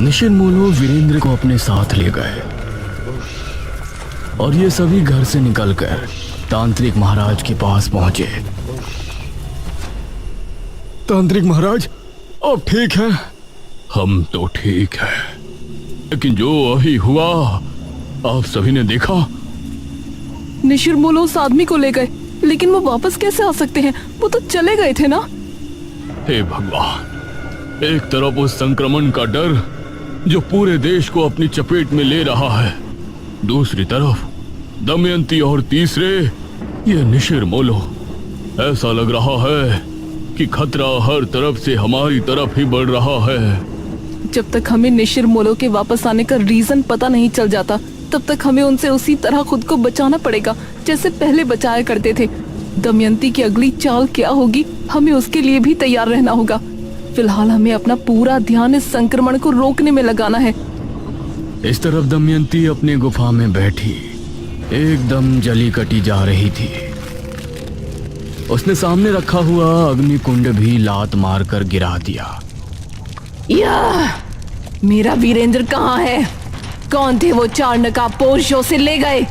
निशिर-मोलो वीरेंद्र को अपने साथ ले गए और ये सभी घर से निकलकर तांत्रिक महाराज के पास पहुंचे। तांत्रिक महाराज, आप ठीक हैं? हम तो ठीक है, लेकिन जो अभी हुआ आप सभी ने देखा। निशिर-मोलो उस आदमी को ले गए, लेकिन वो वापस कैसे आ सकते हैं? वो तो चले गए थे ना। हे भगवान, एक तरफ उस संक्रमण का डर जो पूरे देश को अपनी चपेट में ले रहा है, दूसरी तरफ दमयंती और तीसरे ये निशिर-मोलो। ऐसा लग रहा है कि खतरा हर तरफ से हमारी तरफ ही बढ़ रहा है। जब तक हमें निशिर-मोलो के वापस आने का रीजन पता नहीं चल जाता, तब तक हमें उनसे उसी तरह खुद को बचाना पड़ेगा जैसे पहले बचाया करते थे। दमयंती की अगली चाल क्या होगी, हमें उसके लिए भी तैयार रहना होगा। फिलहाल हमें अपना पूरा ध्यान इस संक्रमण को रोकने में लगाना है। इस तरफ दमयंती अपनी गुफा में बैठी एकदम जली कटी जा रही थी। उसने सामने रखा हुआ अग्निकुंड भी लात मारकर गिरा दिया। मेरा वीरेंद्र कहाँ है? कौन थे वो 4 नकाबपोश जो उसे ले गए?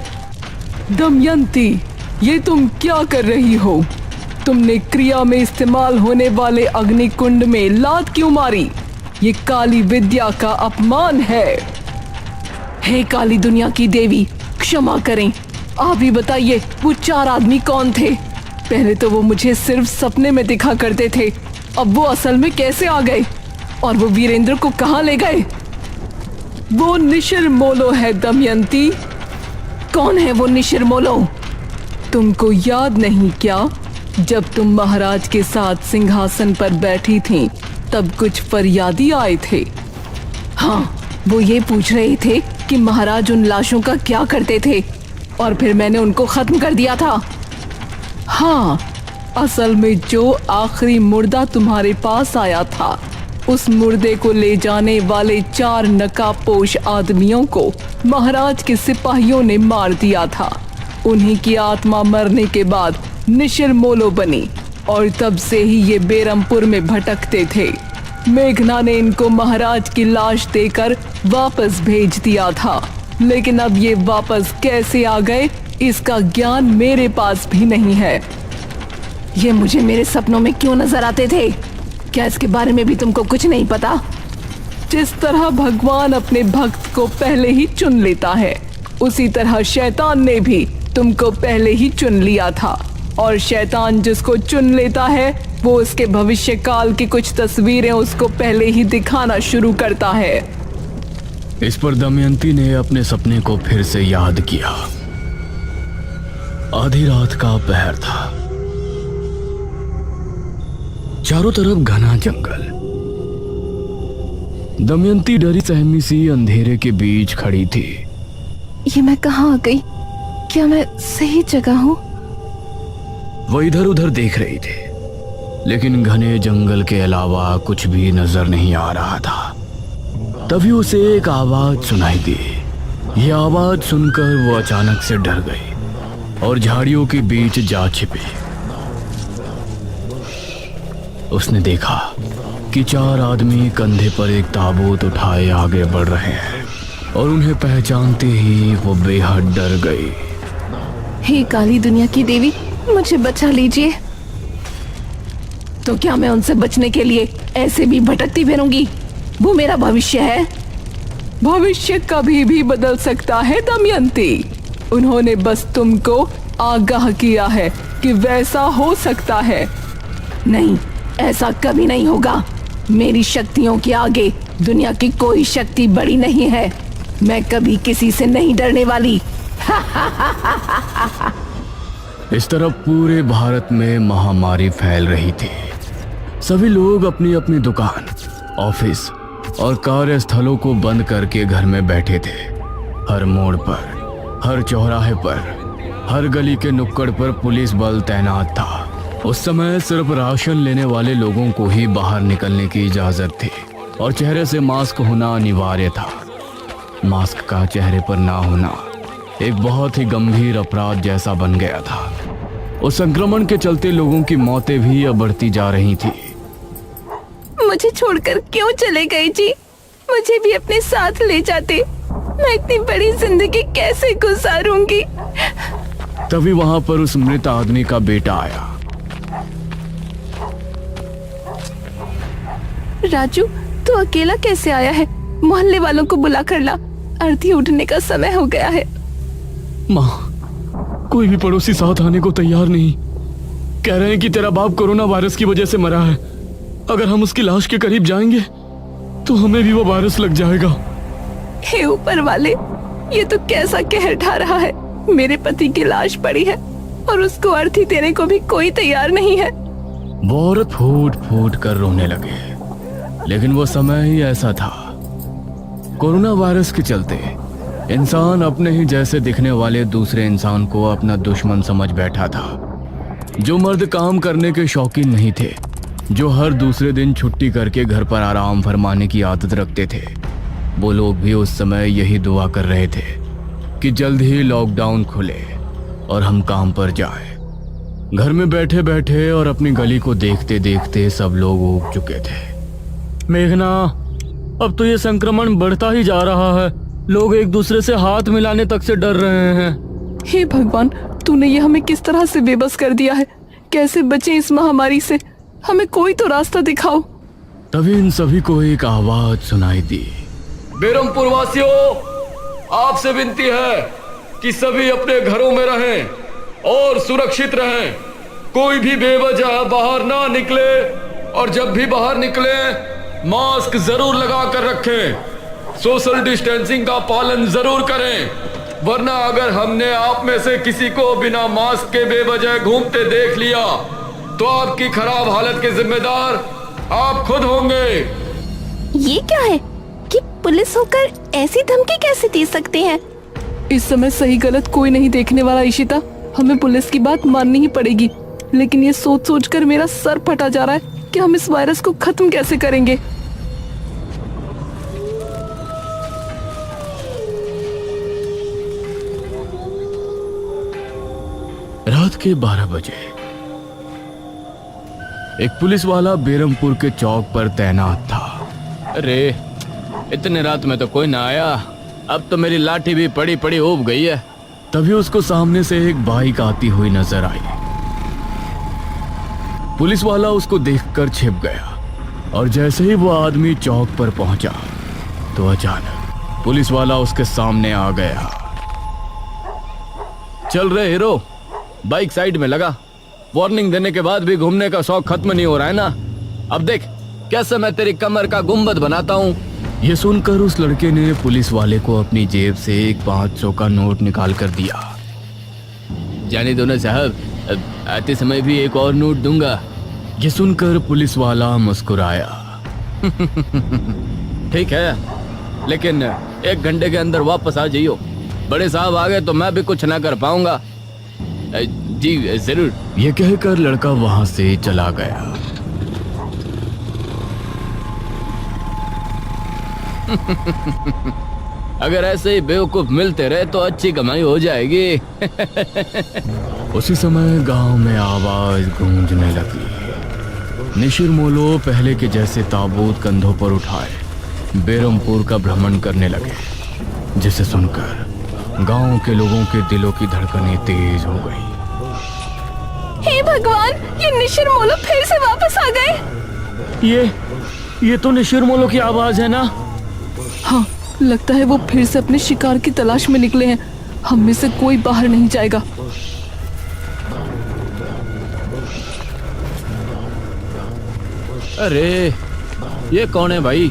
दमयंती, ये तुम क्या कर रही हो? तुमने क्रिया में इस्तेमाल होने वाले अग्निकुंड में लात क्यों मारी? ये काली विद्या का अपमान है। हे काली दुनिया की देवी, क्षमा करें। आप ही बताइए, वो 4 आदमी कौन थे? पहले तो वो मुझे सिर्फ सपने में दिखा करते थे, अब वो असल में कैसे आ गए? और वो वीरेंद्र को कहाँ ले गए? वो निशिर-मोलो है दमयंती। कौन है वो निशिर-मोलो? तुमको याद नहीं क्या, जब तुम महाराज के साथ सिंहासन पर बैठी थीं, तब कुछ फरियादी आए थे। हाँ, वो ये पूछ रहे थे कि महाराज उन लाशों का क्या करते थे, और फिर मैंने उनको खत्म कर दिया था। हाँ, असल में जो आखिरी मुर्दा तुम्हारे पास आया था, उस मुर्दे को ले जाने वाले 4 नकाबपोश आदमियों को महाराज के सिपाहियों ने मार दिया था। उन्हीं की आत्मा मरने के बाद निशिर-मोलो बनी और तब से ही ये बेरमपुर में भटकते थे। मेघना ने इनको महाराज की लाश देकर वापस भेज दिया था, लेकिन अब ये वापस कैसे आ गए इसका ज्ञान मेरे पास भी नहीं है। ये मुझे मेरे सपनों में क्यों नजर आते थे? क्या इसके बारे में भी तुमको कुछ नहीं पता? जिस तरह भगवान अपने भक्त को पहले ही चुन लेता है, उसी तरह शैतान ने भी तुमको पहले ही चुन लिया था, और शैतान जिसको चुन लेता है वो उसके भविष्य काल की कुछ तस्वीरें उसको पहले ही दिखाना शुरू करता है। इस पर दमयंती ने अपने सपने को फिर से याद किया। आधी रात का पहर था, चारों तरफ घना जंगल। दमयंती डरी सहमी सी अंधेरे के बीच खड़ी थी। ये मैं कहाँ आ गई? क्या मैं सही जगह हूँ? वो इधर उधर देख रही थी, लेकिन घने जंगल के अलावा कुछ भी नजर नहीं आ रहा था। तभी उसे एक आवाज सुनाई दी। यह आवाज सुनकर वो अचानक से डर गई और झाड़ियों के बीच जा छिपी। उसने देखा कि 4 आदमी कंधे पर एक ताबूत उठाए आगे बढ़ रहे हैं, और उन्हें पहचानते ही वो बेहद डर गई। हे काली दुनिया की देवी, मुझे बचा लीजिए। तो क्या मैं उनसे बचने के लिए ऐसे भी भटकती फिरूंगी? वो मेरा भविष्य है। भविष्य कभी भी बदल सकता है दमयंती। उन्होंने बस तुमको आगाह किया है कि वैसा हो सकता है। नहीं, ऐसा कभी नहीं होगा। मेरी शक्तियों के आगे दुनिया की कोई शक्ति बड़ी नहीं है। मैं कभी किसी से नहीं डरने वाली। इस तरफ पूरे भारत में महामारी फैल रही थी। सभी लोग अपनी अपनी दुकान, ऑफिस और कार्यस्थलों को बंद करके घर में बैठे थे। हर मोड़ पर, हर चौराहे पर, हर गली के नुक्कड़ पर पुलिस बल तैनात था। उस समय सिर्फ राशन लेने वाले लोगों को ही बाहर निकलने की इजाजत थी, और चेहरे से मास्क होना अनिवार्य था। मास्क का चेहरे पर ना होना एक बहुत ही गंभीर अपराध जैसा बन गया था। उस संक्रमण के चलते लोगों की मौतें भी अब बढ़ती जा रही थी। मुझे छोड़कर क्यों चले गए जी? मुझे भी अपने साथ ले जाते। मैं इतनी बड़ी जिंदगी कैसे गुजारूंगी। तभी वहां पर उस मृत आदमी का बेटा आया। राजू, तू अकेला कैसे आया है? मोहल्ले वालों को बुला कर ला, अर्थी उठने का समय हो गया है। माँ, कोई भी पड़ोसी साथ आने को तैयार नहीं। कह रहे हैं कि तेरा बाप कोरोना वायरस की वजह से मरा है। अगर हम उसकी लाश के करीब जाएंगे तो हमें भी वो वायरस लग जाएगा। हे ऊपर वाले, ये तो कैसा कहर ढा रहा है। मेरे पति की लाश पड़ी है और उसको अर्थी देने को भी कोई तैयार नहीं है। वो औरत फूट फूट कर रोने लगे। लेकिन वो समय ही ऐसा था। कोरोना वायरस के चलते इंसान अपने ही जैसे दिखने वाले दूसरे इंसान को अपना दुश्मन समझ बैठा था। जो मर्द काम करने के शौकीन नहीं थे, जो हर दूसरे दिन छुट्टी करके घर पर आराम फरमाने की आदत रखते थे, वो लोग भी उस समय यही दुआ कर रहे थे कि जल्द ही लॉकडाउन खुले और हम काम पर जाए। घर में बैठे बैठे और अपनी गली को देखते देखते सब लोग ऊब चुके थे। मेघना, अब तो ये संक्रमण बढ़ता ही जा रहा है। लोग एक दूसरे से हाथ मिलाने तक से डर रहे हैं। हे भगवान, तूने ये हमें किस तरह से बेबस कर दिया है। कैसे बचे इस महामारी से? हमें कोई तो रास्ता दिखाओ। तभी इन सभी को एक आवाज सुनाई दी। बेरमपुर वासियों, आपसे विनती है कि सभी अपने घरों में रहें और सुरक्षित रहें। कोई भी बेवजह बाहर ना निकले और जब भी बाहर निकले मास्क जरूर लगा कर रखें। सोशल डिस्टेंसिंग का पालन जरूर करें, वरना अगर हमने आप में से किसी को बिना मास्क के बेवजह घूमते देख लिया तो आपकी खराब हालत के जिम्मेदार आप खुद होंगे। ये क्या है कि पुलिस होकर ऐसी धमकी कैसे दे सकते हैं? इस समय सही गलत कोई नहीं देखने वाला इशिता। हमें पुलिस की बात माननी ही पड़ेगी। लेकिन ये सोच सोच कर मेरा सर फटा जा रहा है कि हम इस वायरस को खत्म कैसे करेंगे। रात के 12 बजे एक पुलिस वाला बेरमपुर के चौक पर तैनात था। अरे, इतने रात में तो कोई ना आया। अब तो मेरी लाठी भी पड़ी पड़ी उब गई है। तभी उसको सामने से एक बाइक आती हुई नजर आई। पुलिस वाला उसको देखकर छिप गया और जैसे ही वो आदमी चौक पर पहुंचा तो अचानक पुलिस वाला उसके सामने आ गया। चल रहे हीरो, बाइक साइड में लगा। वार्निंग देने के बाद भी घूमने का शौक खत्म नहीं हो रहा है ना। अब देख कैसे मैं तेरी कमर का गुंबद बनाता हूँ। ये सुनकर उस लड़के ने पुलिस वाले को अपनी जेब से एक 500 का नोट निकाल कर दिया। जाने दो ना साहब, आते समय भी एक और नोट दूंगा। ये सुनकर पुलिस वाला मुस्कुराया। ठीक है, लेकिन 1 घंटे के अंदर वापस आ जाइयो। बड़े साहब आ गए तो मैं भी कुछ ना कर पाऊंगा। जी जरूर। ये कहकर लड़का वहां से चला गया। अगर ऐसे ही बेवकूफ मिलते रहे तो अच्छी कमाई हो जाएगी। उसी समय गांव में आवाज गूंजने लगी। निशिर मोलो पहले के जैसे ताबूत कंधों पर उठाए बेरमपुर का भ्रमण करने लगे, जिसे सुनकर गांव के लोगों के दिलों की धड़कनें तेज हो गई। हे भगवान, ये निशिर मोलो फिर से वापस आ गए। ये तो निशिर मोलो की आवाज है ना? हाँ, लगता है वो फिर से अपने शिकार की तलाश में निकले हैं। हम में से कोई बाहर नहीं जाएगा। अरे, ये कौन है भाई,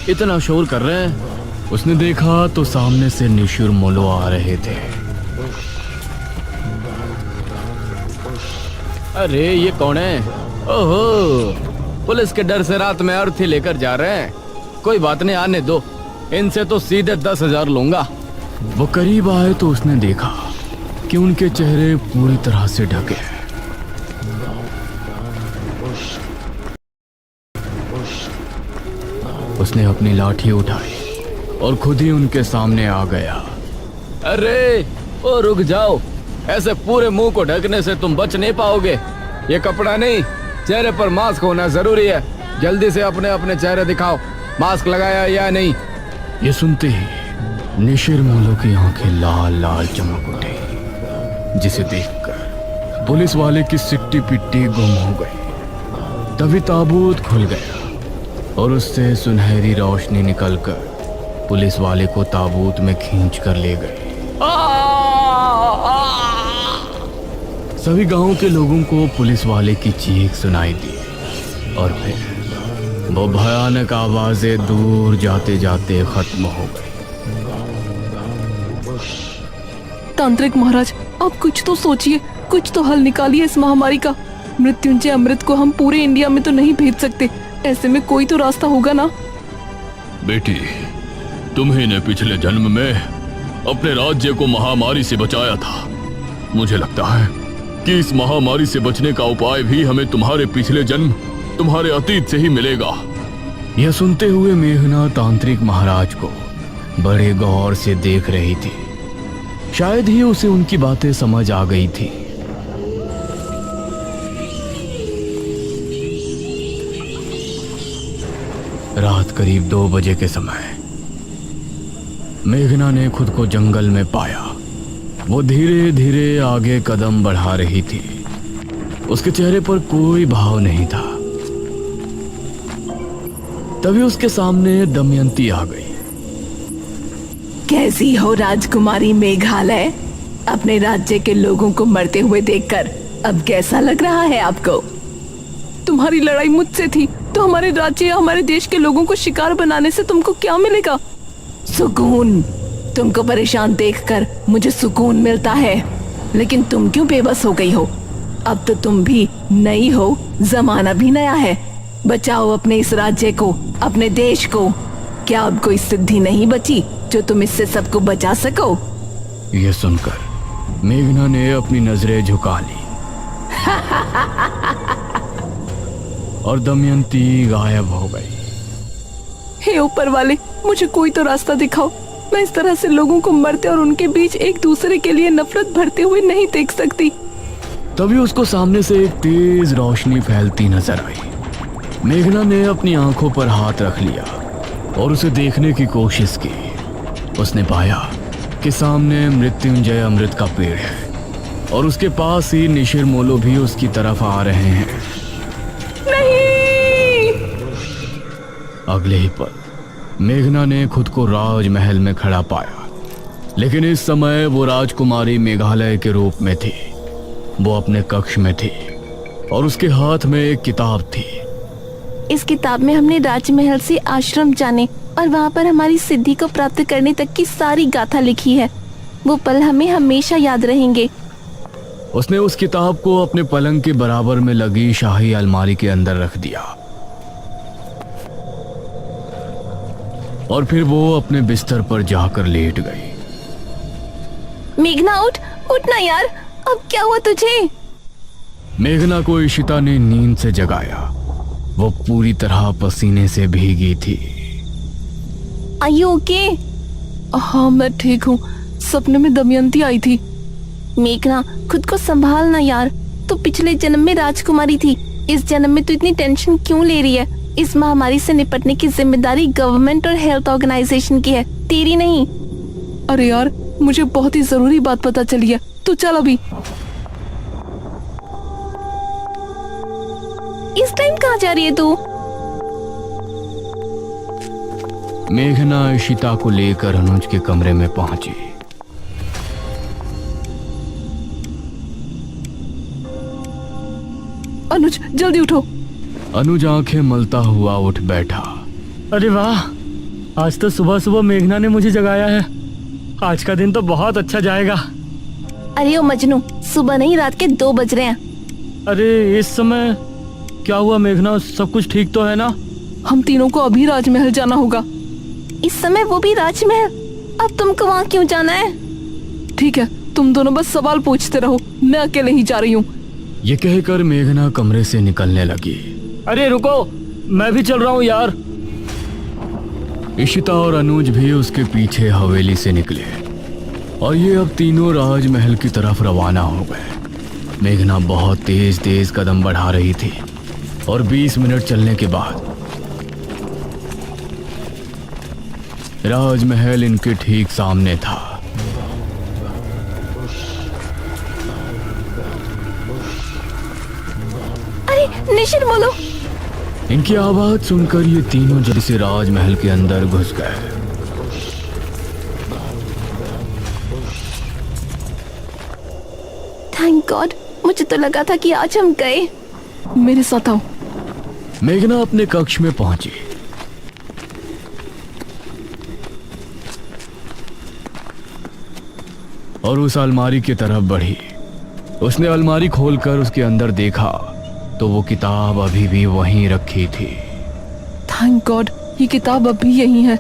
इतना शोर कर रहे हैं? उसने देखा तो सामने से निशिर मोलो आ रहे थे। अरे, ये कौन है? ओहो, पुलिस के डर से रात में अर्थी लेकर जा रहे हैं। कोई बात नहीं, आने दो। इनसे तो सीधे 10,000 लूंगा। वो करीब आए तो उसने देखा कि उनके चेहरे पूरी तरह से ढके हैं। उसने अपनी लाठी उठाई और खुद ही उनके सामने आ गया। अरे, ओ रुक जाओ। ऐसे पूरे मुंह को ढकने से तुम बच नहीं पाओगे। ये कपड़ा नहीं, चेहरे पर मास्क होना जरूरी है। जल्दी से अपने अपने चेहरे दिखाओ। मास्क लगाया या नहीं? ये सुनते ही निशिर मोलो की आंखें लाल लाल चमक उठी, जिसे देखकर पुलिस वाले की सिट्टी पिट्टी गुम हो गई। तभी ताबूत खुल गया और उससे सुनहरी रोशनी निकलकर पुलिस वाले को ताबूत में खींच कर ले गई। सभी गांव के लोगों को पुलिस वाले की चीख सुनाई दी और फिर वो भयानक आवाजें दूर जाते जाते खत्म हो गई। तांत्रिक महाराज, आप कुछ तो सोचिए, कुछ तो हल निकालिए इस महामारी का। मृत्युंजय अमृत को हम पूरे इंडिया में तो नहीं भेज सकते, ऐसे में कोई तो रास्ता होगा ना। बेटी, तुम्ही ने पिछले जन्म में अपने राज्य को महामारी से बचाया था। मुझे लगता है कि इस महामारी से बचने का उपाय भी हमें तुम्हारे पिछले जन्म, तुम्हारे अतीत से ही मिलेगा। यह सुनते हुए मेघना तांत्रिक महाराज को बड़े गौर से देख रही थी। शायद ही उसे उनकी बातें समझ आ गई थी। रात करीब 2 बजे के समय मेघना ने खुद को जंगल में पाया। वो धीरे धीरे आगे कदम बढ़ा रही थी। उसके चेहरे पर कोई भाव नहीं था। तभी उसके सामने दमयंती आ गई। कैसी हो राजकुमारी मेघालय? अपने राज्य के लोगों को मरते हुए देखकर अब कैसा लग रहा है आपको? तुम्हारी लड़ाई मुझसे थी तो हमारे राज्य या हमारे देश के लोगों को शिकार बनाने से तुमको क्या मिलेगा? सुकून। तुमको परेशान देखकर मुझे सुकून मिलता है, लेकिन तुम क्यों बेबस हो गई हो? अब तो तुम भी नई हो, जमाना भी नया है। बचाओ अपने इस राज्य को, अपने देश को। क्या अब कोई सिद्धि नहीं बची जो तुम इससे सबको बचा सको? यह सुनकर मेघना ने अपनी नजरें झुका ली और दमयंती गायब हो गई। हे ऊपर वाले, मुझे कोई तो रास्ता दिखाओ। मैं इस तरह से लोगों को मरते और उनके बीच एक दूसरे के लिए नफरत भरते हुए नहीं देख सकती। तभी उसको सामने से एक तेज रोशनी फैलती नजर आई। मेघना ने अपनी आंखों पर हाथ रख लिया और उसे देखने की कोशिश की। उसने पाया कि सामने मृत्युंजय अमृत का पेड़ है और उसके पास ही निशिर मोलो भी उसकी तरफ आ रहे हैं। नहीं! अगले ही पल मेघना ने खुद को राजमहल में खड़ा पाया, लेकिन इस समय वो राजकुमारी मेघालय के रूप में थी। वो अपने कक्ष में थी और उसके हाथ में एक किताब थी। इस किताब में हमने राजमहल से आश्रम जाने और वहाँ पर हमारी सिद्धि को प्राप्त करने तक की सारी गाथा लिखी है। वो पल हमें हमेशा याद रहेंगे। उसने उस किताब को अपने पलंग के बराबर में लगी शाही अलमारी के अंदर रख दिया और फिर वो अपने बिस्तर पर जाकर लेट गई। मेघना उठ, उठना यार, अब क्या हुआ तुझे? मेघना को इशिता ने नींद से जगाया। वो पूरी तरह पसीने से भीगी थी। Are you okay? हाँ, मैं ठीक हूँ। सपने में दमयंती आई थी। मेघना, खुद को संभालना यार। तू पिछले जन्म में राजकुमारी थी, इस जन्म में तू इतनी टेंशन क्यों ले रही है? इस महामारी से निपटने की जिम्मेदारी गवर्नमेंट और हेल्थ ऑर्गेनाइजेशन की है, तेरी नहीं। अरे यार, मुझे बहुत ही जरूरी बात पता चली है। तू चल अभी। इस टाइम कहाँ जा रही है तू? मेघना इशिता को लेकर अनुज के कमरे में पहुंची। अनुज, जल्दी उठो। अनुज आंखें मलता हुआ उठ बैठा। अरे वाह, आज तो सुबह सुबह मेघना ने मुझे जगाया है। आज का दिन तो बहुत अच्छा जाएगा। अरे ओ मजनू, सुबह नहीं, रात के 2 बज रहे हैं। अरे इस समय क्या हुआ मेघना, सब कुछ ठीक तो है ना? हम तीनों को अभी राजमहल जाना होगा। इस समय वो भी राजमहल? अब तुमको वहाँ क्यों जाना है? ठीक है, तुम दोनों बस सवाल पूछते रहो, मैं अकेले ही जा रही हूँ। ये कहकर मेघना कमरे से निकलने लगी। अरे रुको, मैं भी चल रहा हूँ यार। इशिता और अनुज भी उसके पीछे हवेली से निकले और ये अब तीनों राजमहल की तरफ रवाना हो गए। मेघना बहुत तेज तेज कदम बढ़ा रही थी और 20 मिनट चलने के बाद राजमहल इनके ठीक सामने था। अरे निशिर बोलो। इनकी आवाज सुनकर ये तीनों जल्दी से राजमहल के अंदर घुस गए। थैंक गॉड, मुझे तो लगा था कि आज हम गए। मेरे साथ आओ। मेघना अपने कक्ष में पहुंची। और उस अलमारी की तरफ बढ़ी। उसने अलमारी खोलकर उसके अंदर देखा तो वो किताब अभी भी वहीं रखी थी। थैंक गॉड, ये किताब अभी यही है।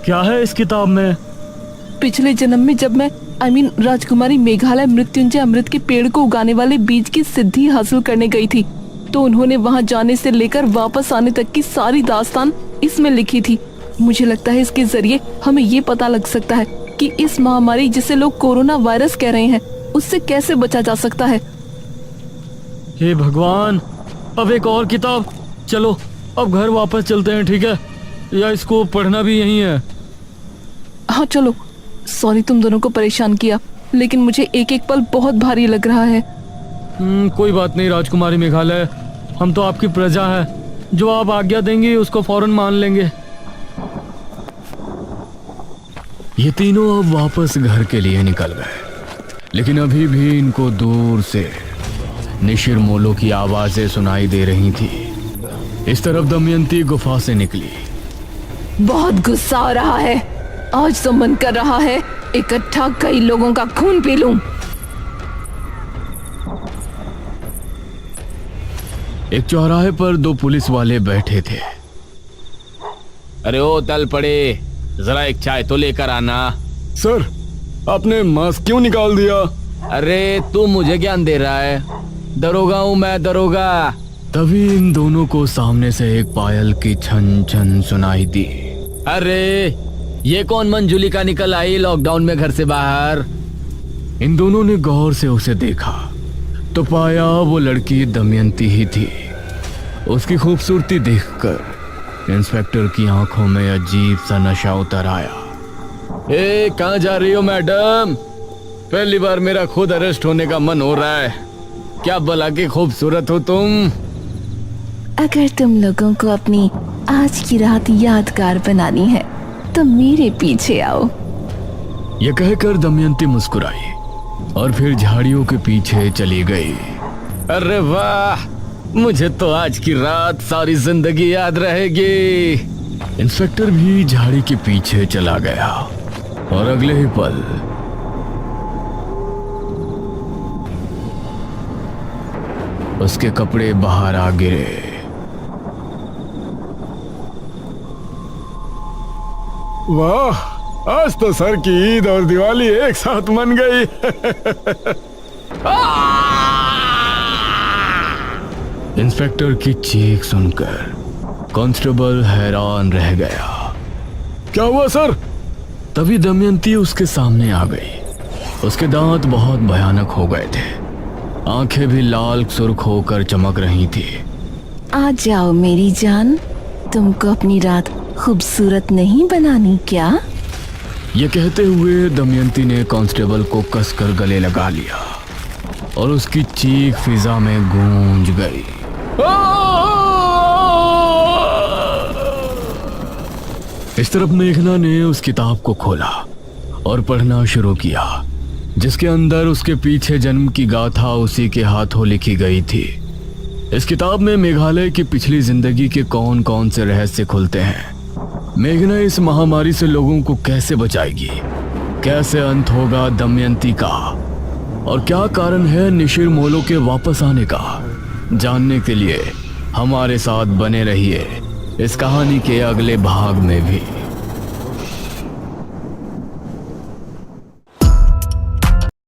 क्या है इस किताब में? पिछले जन्म में जब मैं राजकुमारी मेघालय मृत्युंजय अमृत के पेड़ को उगाने वाले बीज की सिद्धि हासिल करने गई थी, तो उन्होंने वहां जाने से लेकर वापस आने तक की सारी दास्तान इसमें लिखी थी। मुझे लगता है इसके जरिए हमें ये पता लग सकता है कि इस महामारी जिसे लोग कोरोना वायरस कह रहे हैं उससे कैसे बचा जा सकता है। हे भगवान, अब एक और किताब। चलो अब घर वापस चलते हैं, ठीक है? या इसको पढ़ना भी यही है? हाँ चलो। सॉरी तुम दोनों को परेशान किया, लेकिन मुझे एक एक पल बहुत भारी लग रहा है। कोई बात नहीं राजकुमारी मेघालय, हम तो आपकी प्रजा है। जो आप आज्ञा देंगे उसको फौरन मान लेंगे। ये तीनों अब वापस घर के लिए निकल गए, लेकिन अभी भी इनको दूर से निशिर मोलो की आवाजें सुनाई दे रही थी। इस तरफ दमयंती गुफा से निकली। बहुत गुस्सा आ रहा है। आज तो मन कर रहा है इकट्ठा कई लोगों का खून पी लूं। एक चौराहे पर दो पुलिस वाले बैठे थे। अरे ओ तल पड़े, जरा एक चाय तो लेकर आना। सर, आपने मास्क क्यों निकाल दिया? अरे तू मुझे ज्ञान दे रहा है? दरोगा हूँ मैं, दरोगा। तभी इन दोनों को सामने से एक पायल की छन छन सुनाई दी। अरे ये कौन मंजुलिका निकल आई लॉकडाउन में घर से बाहर? इन दोनों ने गौर से उसे देखा तो पाया वो लड़की दमयंती ही थी। उसकी खूबसूरती देखकर इंस्पेक्टर की आंखों में अजीब सा नशा उतर आया। ए, कहाँ जा रही हो मैडम? पहली बार मेरा खुद अरेस्ट होने का मन हो रहा है। क्या भला की खूबसूरत हो तुम। अगर तुम लोगों को अपनी आज की रात यादगार बनानी है तो मेरे पीछे आओ। ये कहकर दमयंती मुस्कुराई और फिर झाड़ियों के पीछे चली गई। अरे वाह, मुझे तो आज की रात सारी जिंदगी याद रहेगी। इंस्पेक्टर भी झाड़ी के पीछे चला गया और अगले ही पल उसके कपड़े बाहर आ गिरे। वाह, आज तो सर की ईद और दिवाली एक साथ मन गई। इंस्पेक्टर की चीख सुनकर कांस्टेबल हैरान रह गया। क्या हुआ सर? तभी दमयंती उसके सामने आ गई। उसके दांत बहुत भयानक हो गए थे, आंखें भी लाल सुर्ख होकर चमक रही थी। आ जाओ मेरी जान, तुमको अपनी रात खूबसूरत नहीं बनानी क्या? ये कहते हुए दमयंती ने कांस्टेबल को कसकर गले लगा लिया और उसकी चीख फिजा में गूंज गई। इस तरफ मेघना ने उस किताब को खोला और पढ़ना शुरू किया, जिसके अंदर उसके पीछे जन्म की गाथा उसी के हाथों लिखी गई थी। इस किताब में मेघालय की पिछली जिंदगी के कौन कौन से रहस्य खुलते हैं। मेघना इस महामारी से लोगों को कैसे बचाएगी, कैसे अंत होगा दमयंती का, और क्या कारण है निशिर मोलो के वापस आने का। जानने के लिए हमारे साथ बने रहिए इस कहानी के अगले भाग में भी।